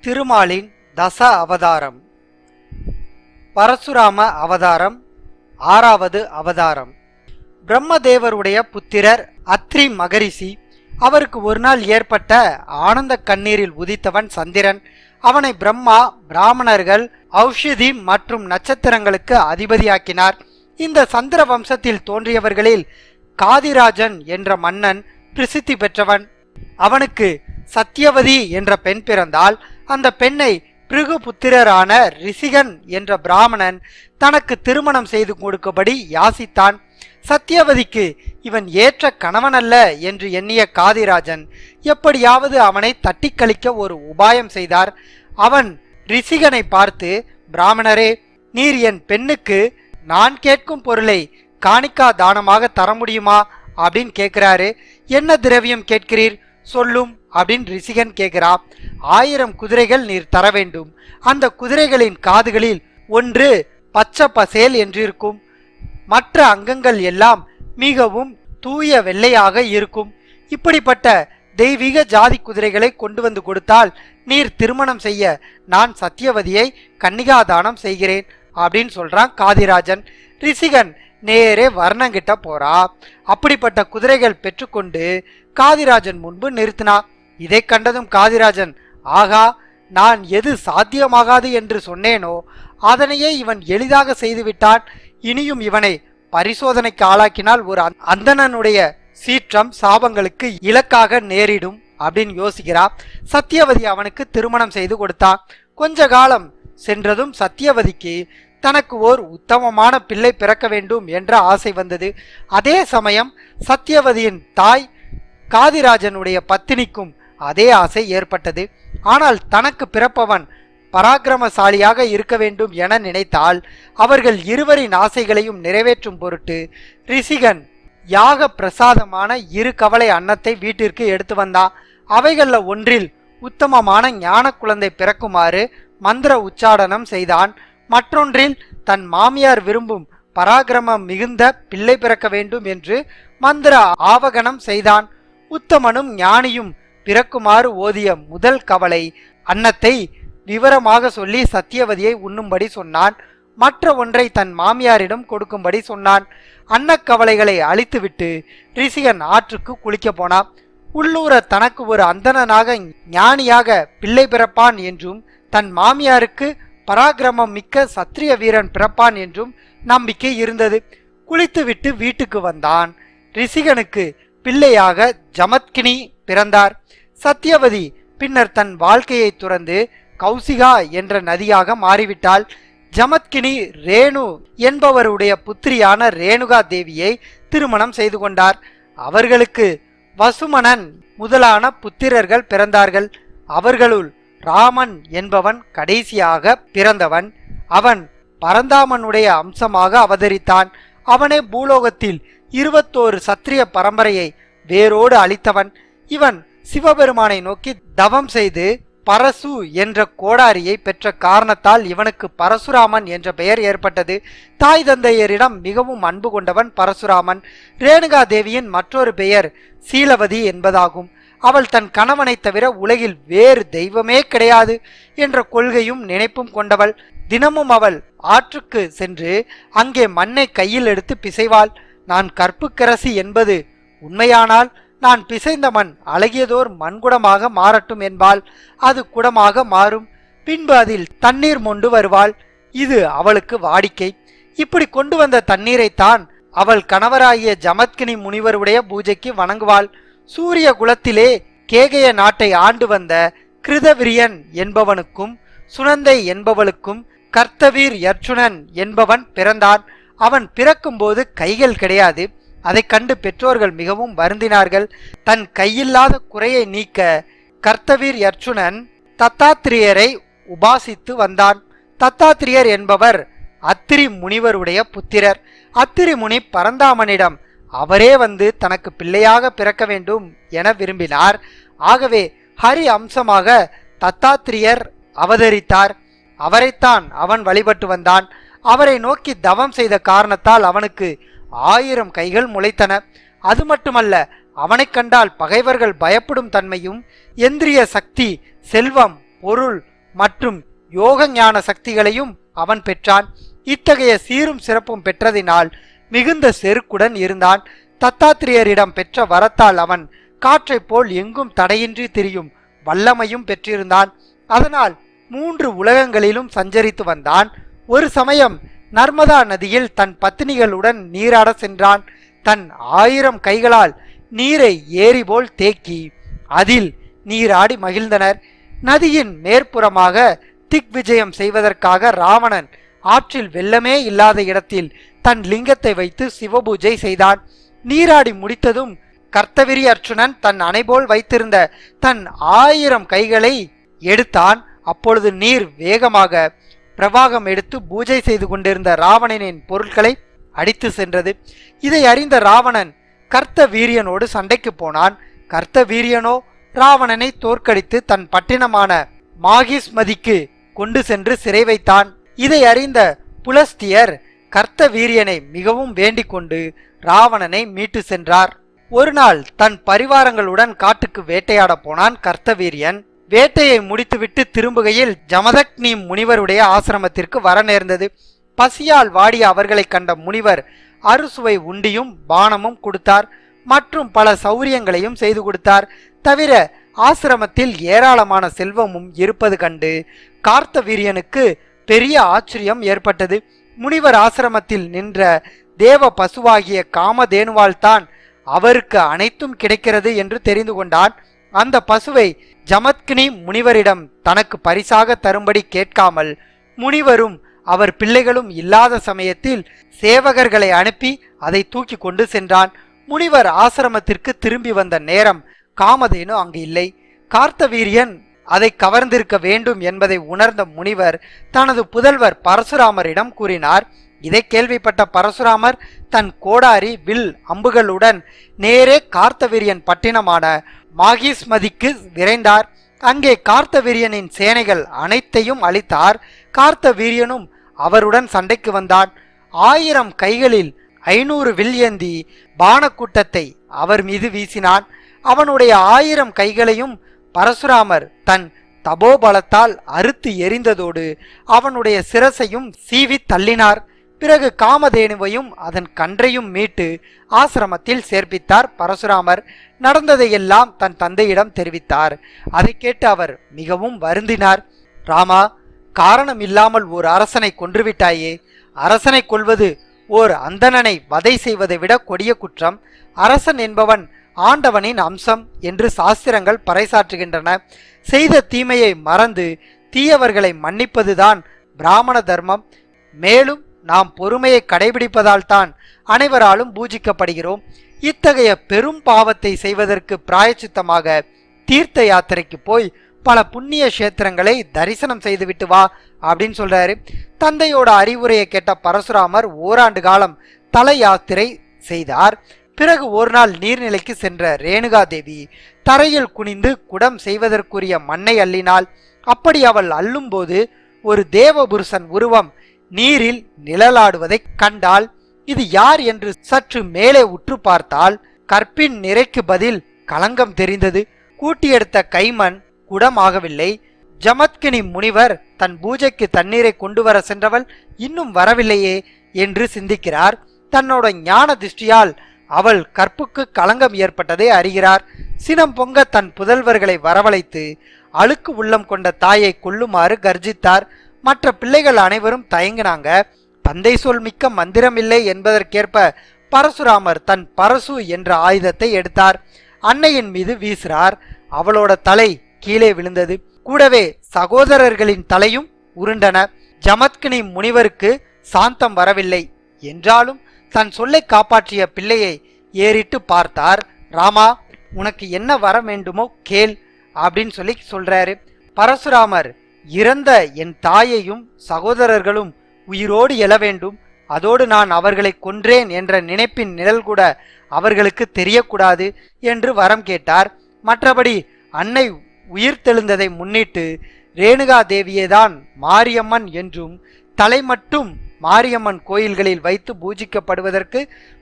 திருமாலின் தச அவதாரம். பரசுராம அவதாரம் 6வது அவதாரம். பிரம்மதேவருடைய புத்திரர் அத்ரி மகரிஷி. அவருக்கு ஒரு நாள் ஏற்பட்ட ஆனந்த கண்ணீரில் உதித்தவன் சந்திரன். அவனை பிரம்மா பிராமணர்கள் ஔஷதி மற்றும் நட்சத்திரங்களுக்கு அதிபதியாக்கினார். இந்த சந்திர வம்சத்தில் தோன்றியவர்களில் காதிராஜன் என்ற மன்னன் பிரசித்தி பெற்றவன். அவனுக்கு சத்தியவதி என்ற பெண் பிறந்தால் அந்த பெண்ணை பிருகு புத்திரரான ரிசிகன் என்ற பிராமணன் தனக்கு திருமணம் செய்து கொடுக்கும்படி யாசித்தான். சத்தியவதிக்கு இவன் ஏற்ற கணவனல்ல என்று எண்ணிய காதிராஜன் எப்படியாவது அவனை தட்டி கழிக்க ஒரு உபாயம் செய்தார். அவன் ரிசிகனை பார்த்து, பிராமணரே, நீர் என் பெண்ணுக்கு நான் கேட்கும் பொருளை காணிக்கா தானமாக தர முடியுமா அப்படின்னு கேட்கிறாரு. என்ன திரவியம் கேட்கிறீர் சொல்லும் அப்படின்னு ரிசிகன் கேட்கிறா. 1000 குதிரைகள் நீர் தர வேண்டும். அந்த குதிரைகளின் காதுகளில் ஒன்று பச்சை பசேல் என்றிருக்கும், மற்ற அங்கங்கள் எல்லாம் மிகவும் தூய வெள்ளையாக இருக்கும். இப்படிப்பட்ட தெய்வீக ஜாதி குதிரைகளை கொண்டு வந்து கொடுத்தால் நீர் திருமணம் செய்ய நான் சத்தியவதியை கன்னிகாதானம் செய்கிறேன் அப்படின்னு சொல்றான் காதிராஜன். ரிசிகன் நேரே வர்ணங்கிட்ட போறா. அப்படிப்பட்ட குதிரைகள் பெற்றுக்கொண்டு காதிராஜன் முன்பு நிறுத்தினா. இதை கண்டதும் காதிராஜன், ஆகா, நான் எது சாத்தியமாகாது என்று சொன்னேனோ அதனையே இவன் எளிதாக செய்துவிட்டான். இனியும் இவனை பரிசோதனைக்கு ஆளாக்கினால் ஒரு அந்தணனுடைய சீற்றம் சாபங்களுக்கு இலக்காக நேரிடும் அப்படின்னு யோசிக்கிறா. சத்தியவதி அவனுக்கு திருமணம் செய்து கொடுத்தான். கொஞ்ச காலம் சென்றதும் சத்தியவதிக்கு தனக்கு ஓர் உத்தமமான பிள்ளை பிறக்க வேண்டும் என்ற ஆசை வந்தது. அதே சமயம் சத்தியவதியின் தாய் காதிராஜனுடைய பத்தினிக்கும் அதே ஆசை ஏற்பட்டது. ஆனால் தனக்கு பிறப்பவன் பராக்கிரமசாலியாக இருக்க வேண்டும் என நினைத்தால் அவர்கள் இருவரின் ஆசைகளையும் நிறைவேற்றும் பொருட்டு ரிசிகன் யாக பிரசாதமான 2 கவலை அன்னத்தை வீட்டிற்கு எடுத்து வந்தான். அவைகள்ல ஒன்றில் உத்தமமான ஞான குழந்தை பிறக்குமாறு மந்திர உச்சாடனம் செய்தான். மற்றொன்றில் தன் மாமியார் விரும்பும் பராக்கிரமம் மிகுந்த பிள்ளை பிறக்க வேண்டும் என்று மந்திர ஆவகனம் செய்தான். உத்தமனும் ஞானியும் பிறக்குமாறு ஓதிய முதல் கவலை அன்னத்தை விவரமாக சொல்லி சத்தியவதியை உண்ணும்படி சொன்னான். மற்ற ஒன்றை தன் மாமியாரிடம் கொடுக்கும்படி சொன்னான். அன்னக்கவலைகளை அழித்துவிட்டு ரிசிகன் ஆற்றுக்கு குளிக்க போனான். உள்ளூர தனக்கு ஒரு அந்தணனாக ஞானியாக பிள்ளை பிறப்பான் என்றும் தன் மாமியாருக்கு பராக்கிரமம் மிக்க சத்திரிய வீரன் பிறப்பான் என்றும் நம்பிக்கை இருந்தது. குளித்துவிட்டு வீட்டுக்கு வந்தான். ரிசிகனுக்கு பிள்ளையாக ஜமத்கினி பிறந்தார். சத்தியவதி பின்னர் தன் வாழ்க்கையை துறந்து கௌசிகா என்ற நதியாக மாறிவிட்டாள். ஜமத்கினி ரேணு என்பவருடைய புத்திரியான ரேணுகா தேவியை திருமணம் செய்து கொண்டார். அவர்களுக்கு வசுமனன் முதலான புத்திரர்கள் பிறந்தார்கள். அவர்களுள் ராமன் என்பவன் கடைசியாக பிறந்தவன். அவன் பரந்தாமனுடைய அம்சமாக அவதரித்தான். அவனே பூலோகத்தில் 21 சத்திரிய பரம்பரையை வேரோடு அழித்தவன். இவன் சிவபெருமானை நோக்கி தவம் செய்து பரசு என்ற கோடாரியை பெற்ற காரணத்தால் இவனுக்கு பரசுராமன் என்ற பெயர் ஏற்பட்டது. தாய் தந்தையரிடம் மிகவும் அன்பு கொண்டவன் பரசுராமன். ரேணுகா தேவியின் மற்றொரு பெயர் சீலவதி என்பதாகும். அவள் தன் கணவனை தவிர உலகில் வேறு தெய்வமே கிடையாது என்ற கொள்கையும் நினைப்பும் கொண்டவள். தினமும் அவள் ஆற்றுக்கு சென்று அங்கே மண்ணை கையில் எடுத்து பிசைவாள். நான் கற்புக்கரசி என்பது உண்மையானால் நான் பிசைந்த மண் அழகியதோர் மண்குடமாக மாறட்டும் என்பாள். அது குடமாக மாறும். பின்பு அதில் தண்ணீர் மொண்டு வருவாள். இது அவளுக்கு வாடிக்கை. இப்படி கொண்டு வந்த தண்ணீரைத்தான் அவள் கணவராகிய ஜமத்கினி முனிவருடைய பூஜைக்கு வணங்குவாள். சூரிய குலத்திலே கேகய நாட்டை ஆண்டு வந்த கிருதவிரியன் என்பவனுக்கும் சுனந்தை என்பவளுக்கும் கர்த்தவீர் யர்ச்சுனன் என்பவன் பிறந்தான். அவன் பிறக்கும்போது கைகள் கிடையாது. அதை கண்டு பெற்றோர்கள் மிகவும் வருந்தினார்கள். தன் கையில்லாத குறையை நீக்க கர்த்தவீர் யர்ச்சுனன் தத்தாத்திரியரை உபாசித்து வந்தான். தத்தாத்திரியர் என்பவர் அத்திரி முனிவருடைய புத்திரர். அத்திரி முனி பரந்தாமனிடம் அவரே வந்து தனக்கு பிள்ளையாக பிறக்க வேண்டும் என விரும்பினார். ஆகவே ஹரி அம்சமாக தத்தாத்திரியர் அவதரித்தார். அவரைத்தான் அவன் வழிபட்டு வந்தான். அவரை நோக்கி தவம் செய்த காரணத்தால் அவனுக்கு 1000 கைகள் முளைத்தன. அது மட்டுமல்ல, அவனை கண்டால் பகைவர்கள் பயப்படும் தன்மையும், எந்திரிய சக்தி, செல்வம், பொருள், மற்றும் யோக ஞான சக்திகளையும் அவன் பெற்றான். இத்தகைய சீரும் சிறப்பும் பெற்றதினால் மிகுந்த செருக்குடன் இருந்தான். தத்தாத்திரேயரிடம் பெற்ற வரத்தால் அவன் காற்றைப் போல் எங்கும் தடையின்றி திரியும் வல்லமையும் பெற்றிருந்தான். அதனால் 3 உலகங்களிலும் சஞ்சரித்து வந்தான். ஒரு சமயம் நர்மதா நதியில் தன் பத்தினிகளுடன் நீராட சென்றான். தன் 1000 கைகளால் நீரை ஏரி போல் தேக்கி அதில் நீராடி மகிழ்ந்தனர். நதியின் மேற்புறமாக திக் விஜயம் செய்வதற்காக ராவணன் ஆற்றில் வெள்ளமே இல்லாத இடத்தில் தன் லிங்கத்தை வைத்து சிவபூஜை செய்தான். நீராடி முடித்ததும் கர்த்தவிரி அர்ச்சுனன் தன் அணைபோல் வைத்திருந்த தன் 1000 கைகளை எடுத்தான். அப்பொழுது நீர் வேகமாக பிரவாகம் எடுத்து பூஜை செய்து கொண்டிருந்த ராவணனின் பொருட்களை அடித்து சென்றது. இதை அறிந்த ராவணன் கர்த்த வீரியனோடு சண்டைக்கு போனான். கர்த்த வீரியனோ ராவணனை தோற்கடித்து தன் பட்டினமான மாகிஸ்மதிக்கு கொண்டு சென்று சிறை வைத்தான். இதை அறிந்த புலஸ்தியர் கர்த்த வீரியனை மிகவும் வேண்டிக் கொண்டு ராவணனை மீட்டு சென்றார். ஒரு நாள் தன் பரிவாரங்களுடன் காட்டுக்கு வேட்டையாட போனான் கர்த்தவீரியன். வேட்டையை முடித்துவிட்டு திரும்புகையில் ஜமதக்னி முனிவருடைய ஆசிரமத்திற்கு வர நேர்ந்தது. பசியால் வாடிய அவர்களை கண்ட முனிவர் அறுசுவை உண்டியும் பானமும் கொடுத்தார். மற்றும் பல சௌரியங்களையும் செய்து கொடுத்தார். தவிர ஆசிரமத்தில் ஏராளமான செல்வமும் இருப்பது கண்டு கார்த்தவீரியனுக்கு பெரிய ஆச்சரியம் ஏற்பட்டது. முனிவர் ஆசிரமத்தில் நின்ற தேவ பசுவாகிய காமதேனுவால் தான் அவருக்கு அனைத்தும் கிடைக்கிறது என்று தெரிந்து கொண்டான். அந்த பசுவை ஜமத்கினி முனிவரிடம் தனக்கு பரிசாக தரும்படி கேட்காமல் முனிவரும் அவர் பிள்ளைகளும் இல்லாத சமயத்தில் சேவகர்களை அனுப்பி அதை தூக்கி கொண்டு சென்றான். முனிவர் ஆசிரமத்திற்கு திரும்பி வந்த நேரம் காமதேனு அங்கு இல்லை. கார்த்தவீரியன் அதை கவர்ந்திருக்க வேண்டும் என்பதை உணர்ந்த முனிவர் தனது புதல்வர் பரசுராமரிடம் கூறினார். இதை கேள்விப்பட்ட பரசுராமர் தன் கோடாரி வில் அம்புகளுடன் நேரே கார்த்தவீரியன் பட்டினமான மாகிஸ்மதிக்கு விரைந்தார். அங்கே கார்த்தவீரியனின் சேனைகள் அனைத்தையும் அழித்தார். கார்த்தவீரியனும் அவருடன் சண்டைக்கு வந்தான். 1000 கைகளில் 500 வில் ஏந்தி பானக்கூட்டத்தை அவர் மீது வீசினான். அவனுடைய 1000 கைகளையும் பரசுராமர் தன் தபோபலத்தால் அறுத்து எரிந்ததோடு அவனுடைய சிரசையும் சீவி தள்ளினார். பிறகு காமதேனுவையும் அதன் கன்றையும் மீட்டு ஆசிரமத்தில் சேர்ப்பித்தார் பரசுராமர். நடந்ததையெல்லாம் தன் தந்தையிடம் தெரிவித்தார். அதை கேட்டு அவர் மிகவும் வருந்தினார். ராமா, காரணம் இல்லாமல் ஓர் அரசனை கொன்றுவிட்டாயே. அரசனை கொல்வது ஓர் அந்தணனை வதை செய்வதை விட கொடிய குற்றம். அரசன் என்பவன் ஆண்டவனின் அம்சம் என்று சாஸ்திரங்கள் பறைசாற்றுகின்றன. செய்த தீமையை மறந்து தீயவர்களை மன்னிப்பதுதான் பிராமண தர்மம். மேலும் நாம் பொறுமையை கடைபிடிப்பதால் தான் அனைவராலும் பூஜிக்கப்படுகிறோம். இத்தகைய பெரும் பாவத்தை செய்வதற்கு பிராயச்சித்தமாக தீர்த்த யாத்திரைக்கு போய் பல புண்ணிய கஷேத்திரங்களை தரிசனம் செய்துவிட்டு வா அப்படின்னு சொல்றாரு. தந்தையோட அறிவுரையை கேட்ட பரசுராமர் ஓராண்டு காலம் தல யாத்திரை செய்தார். பிறகு ஒரு நாள் நீர்நிலைக்கு சென்ற ரேணுகா தேவி தரையில் குனிந்து குடம் செய்வதற்குரிய மண்ணை அள்ளினாள். அப்படி அவள் அள்ளும்போது ஒரு தேவபுருஷன் உருவம் நீரில் நிழலாடுவதை கண்டாள். இது யார் என்று சற்று மேலே உற்று பார்த்தால் கற்பின் நிறைக்கு பதில் களங்கம் தெரிந்தது. கூட்டியெடுத்த கைமண் குடமாகவில்லை. ஜமத்கினி முனிவர் தன் பூஜைக்கு தண்ணீரை கொண்டு வர சென்றவள் இன்னும் வரவில்லையே என்று சிந்திக்கிறார். தன்னோட ஞான திருஷ்டியால் அவள் கற்புக்கு களங்கம் ஏற்பட்டதை அறிகிறார். சினம் பொங்க தன் புதல்வர்களை வரவழைத்து அழுக்கு உள்ளம் கொண்ட தாயை கொல்லுமாறு கர்ஜித்தார். மற்ற பிள்ளைகள் அனைவரும் தயங்கினாங்க. தந்தை சொல் மிக்க மந்திரமில்லை என்பதற்கேற்ப பரசுராமர் தன் பரசு என்ற ஆயுதத்தை எடுத்தார். அன்னையின் மீது வீசுறார். அவளோட தலை கீழே விழுந்தது. கூடவே சகோதரர்களின் தலையும் உருண்டன. ஜமத்கினி முனிவருக்கு சாந்தம் வரவில்லை. என்றாலும் தன் சொல்லை காப்பாற்றிய பிள்ளையை ஏறிட்டு பார்த்தார். ராமா, உனக்கு என்ன வர வேண்டுமோ கேள் அப்படின்னு சொல்றாரு. பரசுராமர், இறந்த என் தாயையும் சகோதரர்களும் உயிரோடு எழ வேண்டும். அதோடு நான் அவர்களை கொன்றேன் என்ற நினைப்பின் நிழல் கூட அவர்களுக்கு தெரியக்கூடாது என்று வரம் கேட்டார். மற்றபடி அன்னை உயிர்த்தெழுந்ததை முன்னிட்டு ரேணுகா தேவியேதான் மாரியம்மன் என்றும் தலை மட்டும் மாரியம்மன் கோயில்களில் வைத்து பூஜிக்கப்படுவதற்கு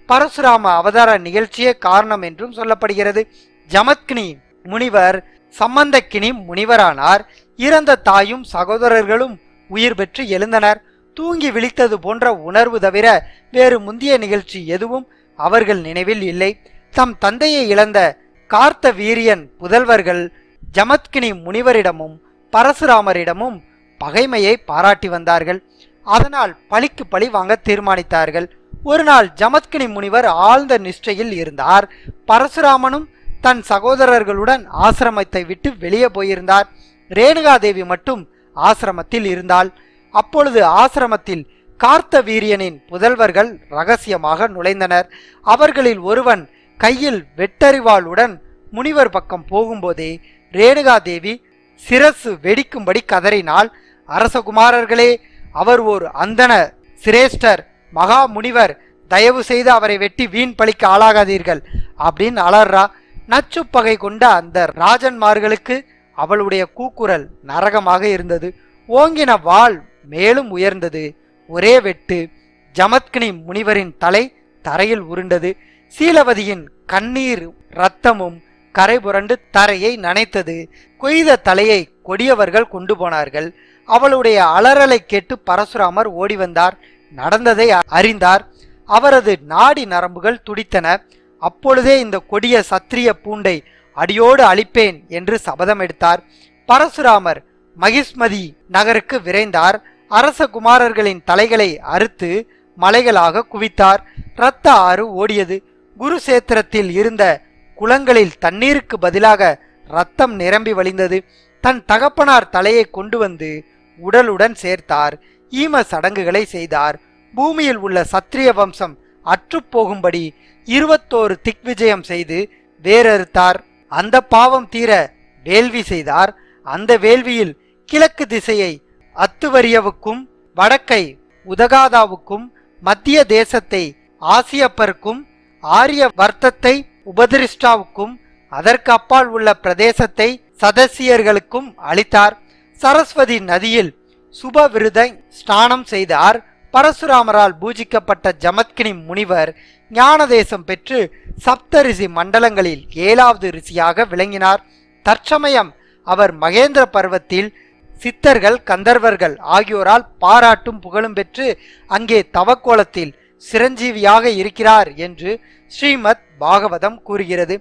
பரசுராம அவதார நிகழ்ச்சியே காரணம் என்றும் சொல்லப்படுகிறது. ஜமத்கினி முனிவர் சம்பந்தக்கினி முனிவரானார். இறந்த தாயும் சகோதரர்களும் உயிர் பெற்று எழுந்தனர். தூங்கி விழித்தது போன்ற உணர்வு தவிர வேறு முந்திய நிகழ்ச்சி எதுவும் அவர்கள் நினைவில் இல்லை. தம் தந்தையை இழந்த கார்த்த வீரியன் புதல்வர்கள் ஜமத்கினி முனிவரிடமும் பரசுராமரிடமும் பகைமையை பாராட்டி வந்தார்கள். அதனால் பழிக்கு பழி வாங்க தீர்மானித்தார்கள். ஒரு நாள் ஜமத்கினி முனிவர் ஆழ்ந்த நிஷ்டையில் இருந்தார். பரசுராமனும் தன் சகோதரர்களுடன் ஆசிரமத்தை விட்டு வெளியே போயிருந்தார். ரேணுகாதேவி மட்டும் ஆசிரமத்தில் இருந்தாள். அப்பொழுது ஆசிரமத்தில் கார்த்த வீரியனின் புதல்வர்கள் ரகசியமாக நுழைந்தனர். அவர்களில் ஒருவன் கையில் வெட்டறிவாளுடன் முனிவர் பக்கம் போகும்போதே ரேணுகாதேவி சிரசு வெடிக்கும்படி கதறினாள். அரசகுமாரர்களே, அவர் ஓர் அந்தன சிரேஷ்டர் மகா முனிவர், தயவு செய்து அவரை வெட்டி வீண் பழிக்கு ஆளாகாதீர்கள் அப்படின்னு அலறா. நச்சுப்பகை கொண்ட அந்த ராஜன்மார்களுக்கு அவளுடைய கூக்குரல் நரகமாக இருந்தது. ஓங்கின வாள் மேலும் உயர்ந்தது. ஒரே வெட்டு ஜமத்கினி முனிவரின் தலை தரையில் உருண்டது. சீலவதியின் கண்ணீர் இரத்தமும் கரை புரண்டு தரையை நனைத்தது. கொய்த தலையை கொடியவர்கள் கொண்டு போனார்கள். அவளுடைய அலறலை கேட்டு பரசுராமர் ஓடி வந்தார். நடந்ததை அறிந்தார். அவரது நாடி நரம்புகள் துடித்தன. அப்பொழுதே இந்த கொடிய சத்திரிய பூண்டை அடியோடு அழிப்பேன் என்று சபதம் எடுத்தார். பரசுராமர் மகிஷ்மதி நகருக்கு விரைந்தார். அரச குமாரர்களின் தலைகளை அறுத்து மலைகளாக குவித்தார். இரத்த ஆறு ஓடியது. குருசேத்திரத்தில் இருந்த குளங்களில் தண்ணீருக்கு பதிலாக இரத்தம் நிரம்பி வழிந்தது. தன் தகப்பனார் தலையை கொண்டு வந்து உடலுடன் சேர்த்தார். ஈம சடங்குகளை செய்தார். பூமியில் உள்ள சத்திரிய வம்சம் அற்றுப்போகும்படி 21 திக்விஜயம் செய்து வேறறுத்தார். அந்த பாவம் தீர வேள்வி செய்தார். அந்த வேள்வியில் கிழக்கு திசையை அத்துவரியவுக்கும், வடக்கை உதகாதாவுக்கும், மத்திய தேசத்தை ஆசியப்பருக்கும், ஆரிய வர்த்தத்தை உபதிருஷ்டாவுக்கும், அதற்கு அப்பால் உள்ள பிரதேசத்தை சதசியர்களுக்கும் அளித்தார். சரஸ்வதி நதியில் சுபவிருத ஸ்நானம் செய்தார். பரசுராமரால் பூஜிக்கப்பட்ட ஜமத்கினி முனிவர் ஞானதேசம் பெற்று சப்தரிஷி மண்டலங்களில் 7வது ரிஷியாக விளங்கினார். தற்சமயம் அவர் மகேந்திர பர்வத்தில் சித்தர்கள், கந்தர்வர்கள் ஆகியோரால் பாராட்டும் புகழும் பெற்று அங்கே தவக்கோலத்தில் சிரஞ்சீவியாக இருக்கிறார் என்று ஸ்ரீமத் பாகவதம் கூறுகிறது.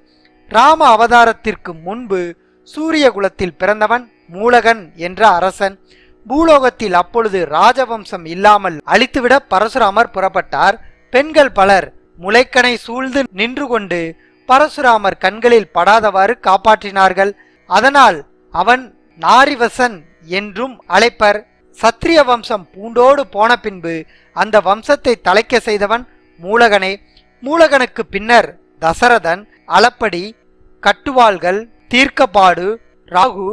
ராம அவதாரத்திற்கு முன்பு சூரிய குலத்தில் பிறந்தவன் மூலகன் என்ற அரசன். பூலோகத்தில் அப்பொழுது ராஜவம்சம் இல்லாமல் அழித்துவிட பரசுராமர் புறப்பட்டார். பெண்கள் பலர் முளைக்கனை சூழ்ந்து நின்று கொண்டு பரசுராமர் கண்களில் படாதவாறு காப்பாற்றினார்கள். அதனால் அவன் நாரிவசன் என்றும் அழைப்பர். சத்திரிய வம்சம் பூண்டோடு போன பின்பு அந்த வம்சத்தை தலைக்க செய்தவன் மூலகனே. மூலகனுக்கு பின்னர் தசரதன், அளப்படி, கட்டுவாள்கள், தீர்க்கபாடு, ராகு,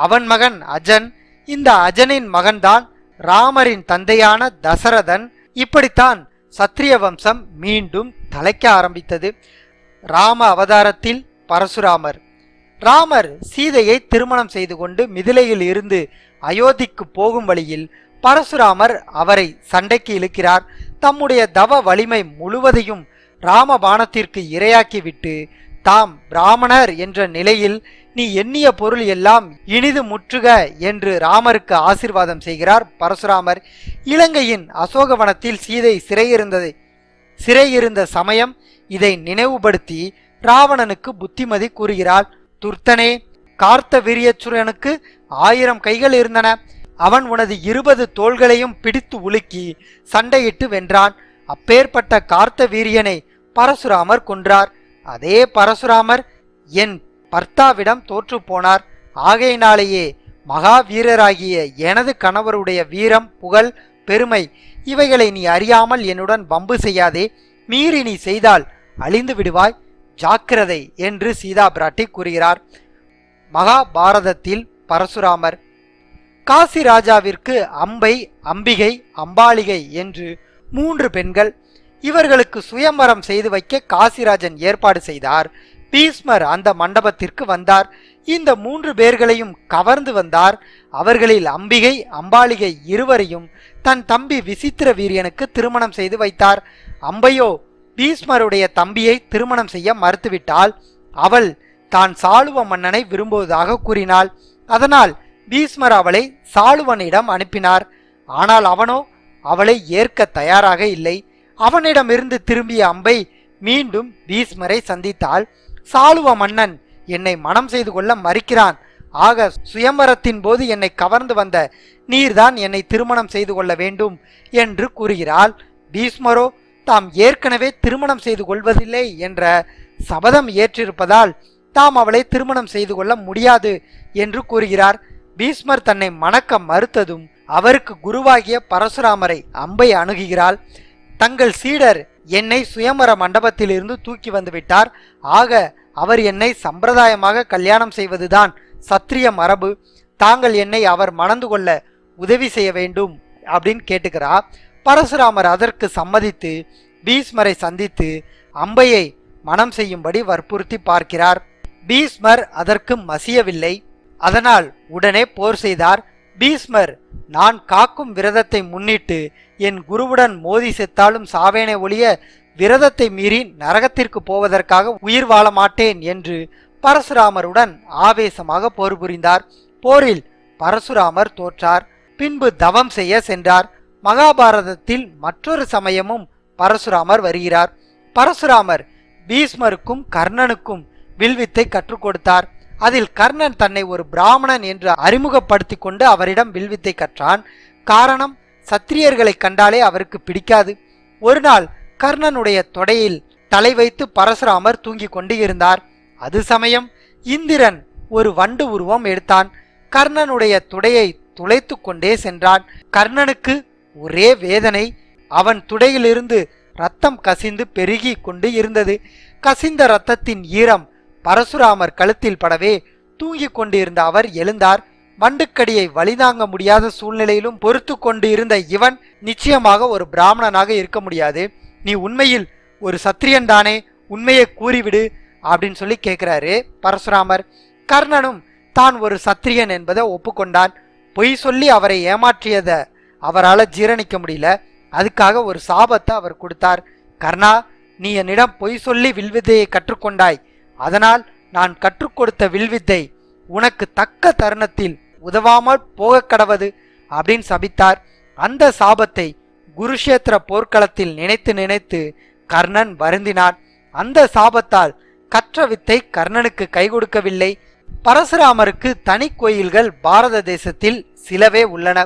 அவன் மகன் அஜன். இந்த அஜனின் மகன்தான் ராமரின் தந்தையான தசரதன். இப்படித்தான் சத்திரிய வம்சம் மீண்டும் தலைக்க ஆரம்பித்தது. ராம அவதாரத்தில் பரசுராமர். ராமர் சீதையை திருமணம் செய்து கொண்டு மிதிலையில் இருந்து அயோத்திக்கு போகும் வழியில் பரசுராமர் அவரை சண்டைக்கு இழுக்கிறார். தம்முடைய தவ வலிமை முழுவதையும் ராமபாணத்திற்கு இரையாக்கிவிட்டு தாம் பிராமணர் என்ற நிலையில் நீ எண்ணிய பொருள் எல்லாம் இனிது முற்றுக என்று ராமருக்கு ஆசீர்வாதம் செய்கிறார் பரசுராமர். இலங்கையின் அசோகவனத்தில் சீதை சிறையிருந்த சமயம் இதை நினைவுபடுத்தி ராவணனுக்கு புத்திமதி கூறுகிறாள். துர்த்தனே, கார்த்த வீரியச்சுரனுக்கு 1000 கைகள் இருந்தன. அவன் உனது 20 தோள்களையும் பிடித்து உலுக்கி சண்டையிட்டு வென்றான். அப்பேற்பட்ட கார்த்த வீரியனை பரசுராமர் கொன்றார். அதே பரசுராமர் என் பர்த்தாவிடம் தோற்று போனார். ஆகையினாலேயே மகாவீரராகிய எனது கணவருடைய வீரம், புகழ், பெருமை இவைகளை நீ அறியாமல் என்னுடன் வம்பு செய்யாதே. மீறி நீ செய்தால் அழிந்து விடுவாய், ஜாக்கிரதை என்று சீதா பிராட்டி கூறுகிறார். மகாபாரதத்தில் பரசுராமர். காசி ராஜாவிற்கு அம்பை, அம்பிகை, அம்பாளிகை என்று 3 பெண்கள். இவர்களுக்கு சுயம்பரம் செய்து வைக்க காசிராஜன் ஏற்பாடு செய்தார். பீஷ்மர் அந்த மண்டபத்திற்கு வந்தார். இந்த 3 பேர்களையும் கவர்ந்து வந்தார். அவர்களில் அம்பிகை, அம்பாளிகை இருவரையும் தன் தம்பி விசித்திர வீரியனுக்கு திருமணம் செய்து வைத்தார். அம்பையோ பீஷ்மருடைய தம்பியை திருமணம் செய்ய மறுத்துவிட்டாள். அவள் தான் சாளுவ மன்னனை விரும்புவதாக கூறினாள். அதனால் பீஷ்மர் அவளை சாளுவனிடம் அனுப்பினார். ஆனால் அவனோ அவளை ஏற்க தயாராக இல்லை. அவனிடமிருந்து திரும்பிய அம்பை மீண்டும் பீஷ்மரை சந்தித்தாள். சாளுவ மன்னன் என்னை மனம் செய்து கொள்ள மறுக்கிறான். ஆக சுயம்பரத்தின் போது என்னை கவர்ந்து வந்த நீர்தான் என்னை திருமணம் செய்து கொள்ள வேண்டும் என்று கூறுகிறாள். பீஷ்மரோ தாம் ஏற்கனவே திருமணம் செய்து கொள்வதில்லை என்ற சபதம் ஏற்றிருப்பதால் தாம் அவளை திருமணம் செய்து கொள்ள முடியாது என்று கூறுகிறார். பீஷ்மர் தன்னை மணக்க மறுத்ததும் அவருக்கு குருவாகிய பரசுராமரை அம்பை அணுகுகிறாள். தங்கள் சீடர் என்னை சுயம்பர மண்டபத்திலிருந்து தூக்கி வந்து விட்டார். ஆக அவர் என்னை சம்பிரதாயமாக கல்யாணம் செய்வதுதான் சத்திரிய மரபு. தாங்கள் என்னை அவர் மணந்து கொள்ள உதவி செய்ய வேண்டும் அப்படின்னு கேட்டுக்கிறா. பரசுராமர் அதற்கு சம்மதித்து பீஷ்மரை சந்தித்து அம்பையை மனம் செய்யும்படி வற்புறுத்தி பார்க்கிறார். பீஷ்மர் அதற்கு மசியவில்லை. அதனால் உடனே போர் செய்தார். பீஷ்மர் நான் காக்கும் விரதத்தை முன்னிட்டு என் குருவுடன் மோதி செத்தாலும் சாவேனே ஒழிய விரதத்தை மீறி நரகத்திற்கு போவதற்காக உயிர் வாழ மாட்டேன் என்று பரசுராமருடன் ஆவேசமாக போர் புரிந்தார். போரில் பரசுராமர் தோற்றார். பின்பு தவம் செய்ய சென்றார். மகாபாரதத்தில் மற்றொரு சமயமும் பரசுராமர் வருகிறார். பரசுராமர் பீஷ்மருக்கும் கர்ணனுக்கும் வில்வித்தை கற்றுக் கொடுத்தார். அதில் கர்ணன் தன்னை ஒரு பிராமணன் என்று அறிமுகப்படுத்தி கொண்டு அவரிடம் வில்வித்தை கற்றான். காரணம், சத்திரியர்களை கண்டாலே அவருக்கு பிடிக்காது. ஒரு நாள் கர்ணனுடைய தொடையில் தலை வைத்து பரசுராமர் தூங்கிக் கொண்டு இருந்தார். அது சமயம் இந்திரன் ஒரு வண்டு உருவம் எடுத்தான். கர்ணனுடைய துடையை துளைத்து கொண்டே சென்றான். கர்ணனுக்கு ஒரே வேதனை. அவன் துடையிலிருந்து ரத்தம் கசிந்து பெருகி கொண்டு இருந்தது. கசிந்த இரத்தத்தின் ஈரம் பரசுராமர் கழுத்தில் படவே தூங்கிக் கொண்டிருந்த அவர் எழுந்தார். வண்டுக்கடியை வழிதாங்க முடியாத சூழ்நிலையிலும் பொறுத்து கொண்டு இருந்த இவன் நிச்சயமாக ஒரு பிராமணனாக இருக்க முடியாது. நீ உண்மையில் ஒரு சத்திரியன் தானே, உண்மையை கூறிவிடு அப்படின்னு சொல்லி கேட்கிறாரு பரசுராமர். கர்ணனும் தான் ஒரு சத்திரியன் என்பதை ஒப்புக்கொண்டான். பொய் சொல்லி அவரை ஏமாற்றியதை அவரால் ஜீரணிக்க முடியல. அதுக்காக ஒரு சாபத்தை அவர் கொடுத்தார். கர்ணா, நீ என்னிடம் பொய் சொல்லி வில்வித்தையை கற்றுக்கொண்டாய். அதனால் நான் கற்றுக் கொடுத்த வில்வித்தை உனக்கு தக்க தருணத்தில் உதவாமல் போக கடவது அப்படின்னு சபித்தார். அந்த சாபத்தை குருஷேத்திர போர்க்களத்தில் நினைத்து நினைத்து கர்ணன் வருந்தினான். அந்த சாபத்தால் கற்ற வித்தை கர்ணனுக்கு கை கொடுக்கவில்லை. பரசுராமருக்கு தனி கோயில்கள் பாரத தேசத்தில் சிலவே உள்ளன.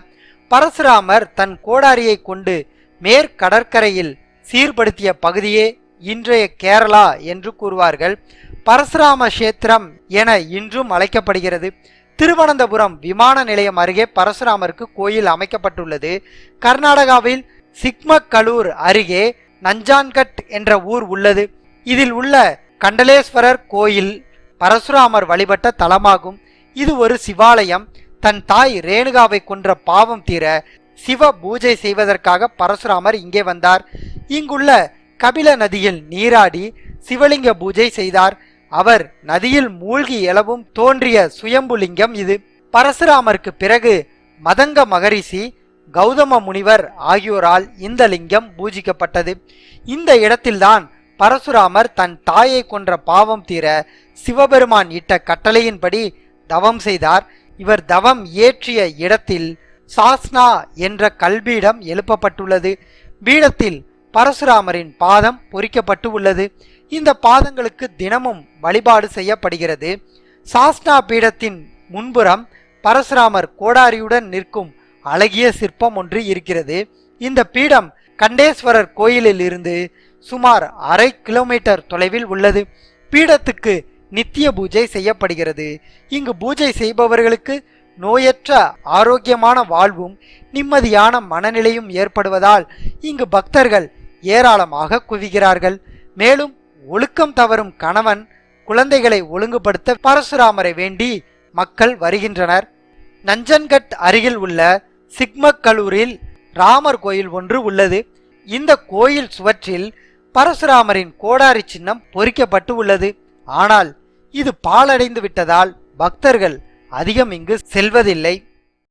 பரசுராமர் தன் கோடாரியை கொண்டு மேற்கடற்கரையில் சீர்படுத்திய பகுதியே இன்றைய கேரளா என்று கூறுவார்கள். பரசுராம கஷேத்திரம் என இன்றும் அழைக்கப்படுகிறது. திருவனந்தபுரம் விமான நிலையம் அருகே பரசுராமருக்கு கோயில் அமைக்கப்பட்டுள்ளது. கர்நாடகாவில் சிக்மகளூர் அருகே நஞ்சான்கட் என்ற ஊர் உள்ளது. இதில் உள்ள கண்டலேஸ்வரர் கோயில் பரசுராமர் வழிபட்ட தலமாகும். இது ஒரு சிவாலயம். தன் தாய் ரேணுகாவை கொன்ற பாவம் தீர சிவ பூஜை செய்வதற்காக பரசுராமர் இங்கே வந்தார். இங்குள்ள கபில நதியில் நீராடி சிவலிங்க பூஜை செய்தார். அவர் நதியில் மூழ்கி எழவும் தோன்றிய சுயம்புலிங்கம் இது. பரசுராமருக்கு பிறகு மதங்க மகரிஷி, கௌதம முனிவர் ஆகியோரால் இந்த லிங்கம் பூஜிக்கப்பட்டது. இந்த இடத்தில்தான் பரசுராமர் தன் தாயை கொன்ற பாவம் தீர சிவபெருமான் இட்ட கட்டளையின்படி தவம் செய்தார். இவர் தவம் இயற்றிய இடத்தில் சாஸ்னா என்ற கல்பீடம் எழுப்பப்பட்டுள்ளது. பீடத்தில் பரசுராமரின் பாதம் பொறிக்கப்பட்டு உள்ளது. இந்த பாதங்களுக்கு தினமும் வழிபாடு செய்யப்படுகிறது. சாஸ்னா பீடத்தின் முன்புறம் பரசுராமர் கோடாரியுடன் நிற்கும் அழகிய சிற்பம் ஒன்று இருக்கிறது. இந்த பீடம் கண்டேஸ்வரர் கோயிலில் இருந்து சுமார் 1/2 கிலோமீட்டர் தொலைவில் உள்ளது. பீடத்துக்கு நித்திய பூஜை செய்யப்படுகிறது. இங்கு பூஜை செய்பவர்களுக்கு நோயற்ற ஆரோக்கியமான வாழ்வும் நிம்மதியான மனநிலையும் ஏற்படுவதால் இங்கு பக்தர்கள் ஏராளமாக குவிகிறார்கள். மேலும் ஒழுக்கம் தவறும் கணவன் குழந்தைகளை ஒழுங்குபடுத்த பரசுராமரை வேண்டி மக்கள் வருகின்றனர். நஞ்சன்கட் அருகில் உள்ள சிக்மகளூரில் ராமர் கோயில் ஒன்று உள்ளது. இந்த கோயில் சுவற்றில் பரசுராமரின் கோடாரி சின்னம் பொறிக்கப்பட்டு உள்ளது. ஆனால் இது பாழடைந்து விட்டதால் பக்தர்கள் அதிகம் இங்கு செல்வதில்லை.